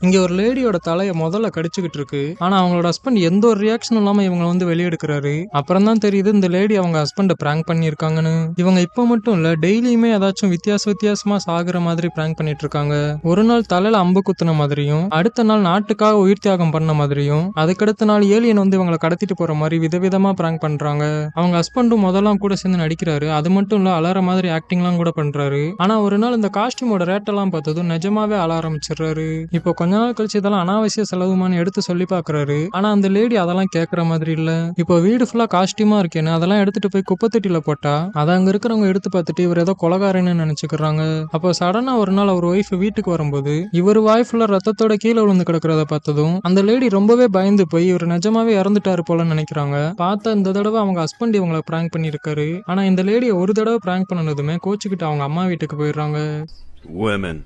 இங்க ஒரு லேடியோட தலைய முதல்ல கடிச்சுக்கிட்டு இருக்கு. ஆனா அவங்களோட ஹஸ்பண்ட் எந்த ஒரு ரியாக்ஷனும் இல்லாம இவங்க வந்து வெளியெடுக்கிறாரு. அப்புறம் தான் தெரியுது இந்த லேடி அவங்க ஹஸ்பண்ட பிராங்க் பண்ணியிருக்காங்கன்னு. இவங்க இப்ப மட்டும் இல்ல, டெய்லியுமே ஏதாச்சும் வித்தியாசமா சாகுற மாதிரி பிராங்க் பண்ணிட்டு இருக்காங்க. ஒரு நாள் தலையில அம்பு குத்துன மாதிரியும், அடுத்த நாள் நாட்டுக்காக உயிர் தியாகம் பண்ண மாதிரியும், அதுக்கடுத்த நாள் ஏலியன் வந்து இவங்களை கடத்திட்டு போற மாதிரி விதவிதமா பிராங்க் பண்றாங்க. அவங்க ஹஸ்பண்டும் முதல்லாம் கூட சேர்ந்து நடிக்கிறாரு. அது மட்டும் இல்ல, அலற மாதிரி ஆக்டிங்லாம் கூட பண்றாரு. ஆனா ஒரு நாள் இந்த காஸ்டியூமோட ரேட்டெல்லாம் பார்த்ததும் நிஜமாவே அழ ஆரம்பிச்சிடுறாரு. இப்போ கொஞ்ச நாள் கழிச்சு இதெல்லாம் அனாவசிய செலவுமான்னு எடுத்து சொல்லி பாக்குறாரு. ஆனா அந்த லேடி அதெல்லாம் கேட்கற மாதிரி இல்ல. இப்போ வீடு ஃபுல்லா காஸ்டியூமா இருக்கேன்னு அதெல்லாம் எடுத்துட்டு போய் குப்பை தொட்டில போட்டா அதை அங்க இருக்கிறவங்க எடுத்து பார்த்துட்டு இவர் ஏதோ கொலகாரன்னு நினைச்சுக்கிறாங்க. அப்போ சடனா ஒரு நாள் அவர் ஒய்ஃப் வீட்டுக்கு வரும்போது இவர் வாய் ஃபுல்லா ரத்தத்தோட கீழே விழுந்து கிடக்கிறத பார்த்ததும் அந்த லேடி ரொம்பவே பயந்து போய் இவர் நிஜமாவே இறந்துட்டாரு போலன்னு நினைக்கிறாங்க. பார்த்தா இந்த தடவை அவங்க ஹஸ்பண்ட் இவங்களை பிராங்க் பண்ணிருக்காரு. ஆனா இந்த லேடியை ஒரு தடவை பிராங்க் பண்ணதுமே கோச்சுக்கிட்டு அவங்க அம்மா வீட்டுக்கு போயிடுறாங்க. Women.